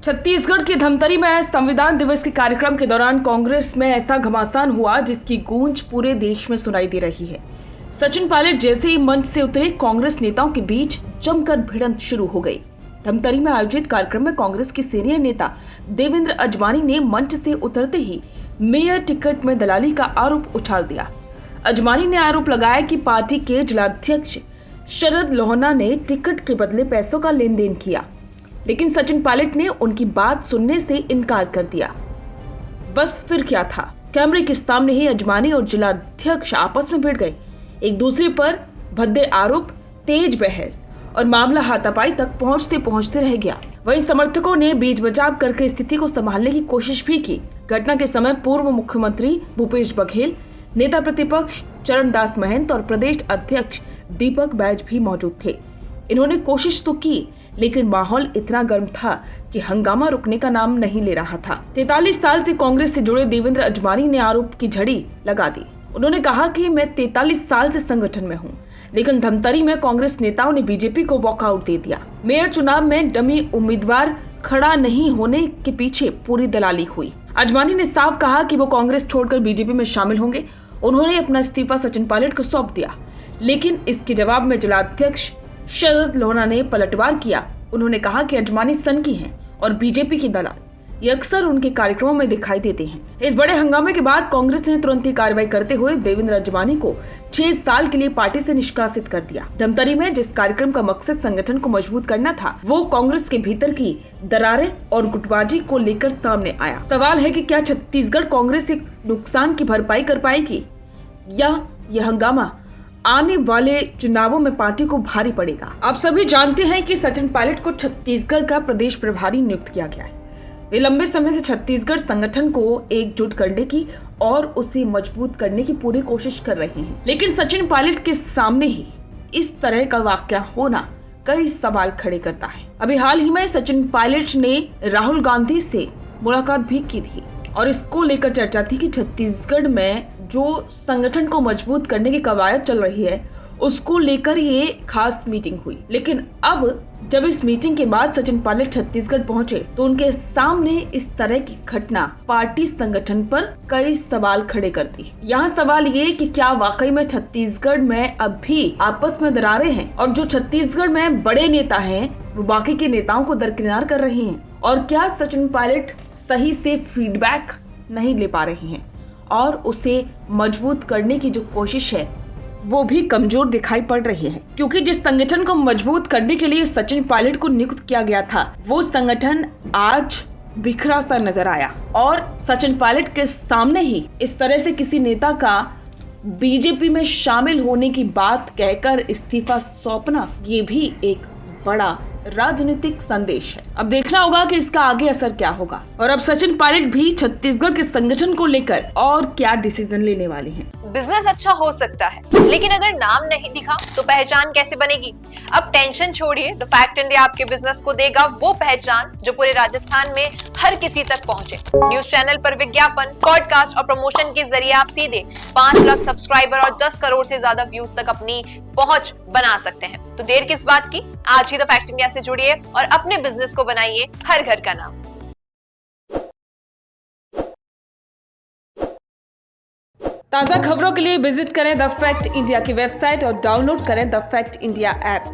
छत्तीसगढ़ के धमतरी में संविधान दिवस के कार्यक्रम के दौरान कांग्रेस में ऐसा घमासान हुआ जिसकी गूंज पूरे देश में सुनाई दे रही है। सचिन पायलट जैसे ही मंच से उतरे, कांग्रेस नेताओं के बीच जमकर भिड़ंत शुरू हो गई। धमतरी में आयोजित कार्यक्रम में कांग्रेस के सीनियर नेता देवेंद्र अजवानी ने मंच से उतरते ही मेयर टिकट में दलाली का आरोप उछाल दिया। अजवानी ने आरोप लगाया कि पार्टी के जिलाध्यक्ष शरद लोहना ने टिकट के बदले पैसों का लेन देन किया, लेकिन सचिन पायलट ने उनकी बात सुनने से इनकार कर दिया। बस फिर क्या था, कैमरे के सामने ही अजवानी और जिलाध्यक्ष आपस में भिड़ गए। एक दूसरे पर भद्दे आरोप, तेज बहस और मामला हाथापाई तक पहुंचते पहुंचते रह गया। वहीं समर्थकों ने बीच बचाव करके स्थिति को संभालने की कोशिश भी की। घटना के समय पूर्व मुख्यमंत्री भूपेश बघेल, नेता प्रतिपक्ष चरणदास महंत और प्रदेश अध्यक्ष दीपक बैज भी मौजूद थे। इन्होंने कोशिश तो की, लेकिन माहौल इतना गर्म था कि हंगामा रुकने का नाम नहीं ले रहा था। 43 साल से कांग्रेस से जुड़े देवेंद्र अजवानी ने आरोप की झड़ी लगा दी। उन्होंने कहा कि मैं 43 साल से संगठन में हूं, लेकिन धमतरी में कांग्रेस नेताओं ने बीजेपी को वॉकआउट दे दिया। मेयर चुनाव में डमी उम्मीदवार खड़ा नहीं होने के पीछे पूरी दलाली हुई। अजवानी ने साफ कहा कि वो कांग्रेस छोड़कर बीजेपी में शामिल होंगे। उन्होंने अपना इस्तीफा सचिन पायलट को सौंप दिया, लेकिन इसके जवाब में जिलाध्यक्ष शरद लोहना ने पलटवार किया। उन्होंने कहा कि अजवानी सनकी हैं और बीजेपी की दलाल, ये अक्सर उनके कार्यक्रमों में दिखाई देते हैं। इस बड़े हंगामे के बाद कांग्रेस ने तुरंत ही कार्रवाई करते हुए देवेंद्र अजवानी को 6 साल के लिए पार्टी से निष्कासित कर दिया। धमतरी में जिस कार्यक्रम का मकसद संगठन को मजबूत करना था, वो कांग्रेस के भीतर की दरारें और गुटबाजी को लेकर सामने आया। सवाल है कि क्या छत्तीसगढ़ कांग्रेस से नुकसान की भरपाई कर पाएगी या यह हंगामा आने वाले चुनावों में पार्टी को भारी पड़ेगा। आप सभी जानते हैं कि सचिन पायलट को छत्तीसगढ़ का प्रदेश प्रभारी नियुक्त किया गया है। वे लंबे समय से छत्तीसगढ़ संगठन को एकजुट करने की और उसे मजबूत करने की पूरी कोशिश कर रहे हैं, लेकिन सचिन पायलट के सामने ही इस तरह का वाकया होना कई सवाल खड़े करता है। अभी हाल ही में सचिन पायलट ने राहुल गांधी से मुलाकात भी की थी और इसको लेकर चर्चा थी कि छत्तीसगढ़ में जो संगठन को मजबूत करने की कवायद चल रही है, उसको लेकर ये खास मीटिंग हुई। लेकिन अब जब इस मीटिंग के बाद सचिन पायलट छत्तीसगढ़ पहुंचे, तो उनके सामने इस तरह की घटना पार्टी संगठन पर कई सवाल खड़े करती है। यहाँ सवाल ये कि क्या वाकई में छत्तीसगढ़ में अब भी आपस में दरारें हैं और जो छत्तीसगढ़ में बड़े नेता हैं वो बाकी के नेताओं को दरकिनार कर रहे हैं, और क्या सचिन पायलट सही से फीडबैक नहीं ले पा रहे हैं और उसे मजबूत करने की जो कोशिश है वो भी कमजोर दिखाई पड़ रही है। क्योंकि जिस संगठन को मजबूत करने के लिए सचिन पायलट को नियुक्त किया गया था, वो संगठन आज बिखरा सा नजर आया और सचिन पायलट के सामने ही इस तरह से किसी नेता का बीजेपी में शामिल होने की बात कहकर इस्तीफा सौंपना, ये भी एक बड़ा राजनीतिक संदेश है। अब देखना होगा कि इसका आगे असर क्या होगा और अब सचिन पायलट भी छत्तीसगढ़ के संगठन को लेकर और क्या डिसीजन लेने वाले हैं। बिजनेस अच्छा हो सकता है, लेकिन अगर नाम नहीं दिखा तो पहचान कैसे बनेगी? अब टेंशन छोड़िए, द फैक्ट इंडिया आपके बिजनेस को देगा वो पहचान जो पूरे राजस्थान में हर किसी तक पहुंचे। न्यूज चैनल पर विज्ञापन, पॉडकास्ट और प्रमोशन के जरिए आप सीधे 5 लाख सब्सक्राइबर और 10 करोड़ से ज्यादा व्यूज तक अपनी पहुंच बना सकते हैं। तो देर किस बात की, आज ही द फैक्ट इंडिया से जुड़िए और अपने बिजनेस को बनाइए हर घर का नाम। ताज़ा खबरों के लिए विजिट करें द फैक्ट इंडिया की वेबसाइट और डाउनलोड करें द फैक्ट इंडिया ऐप।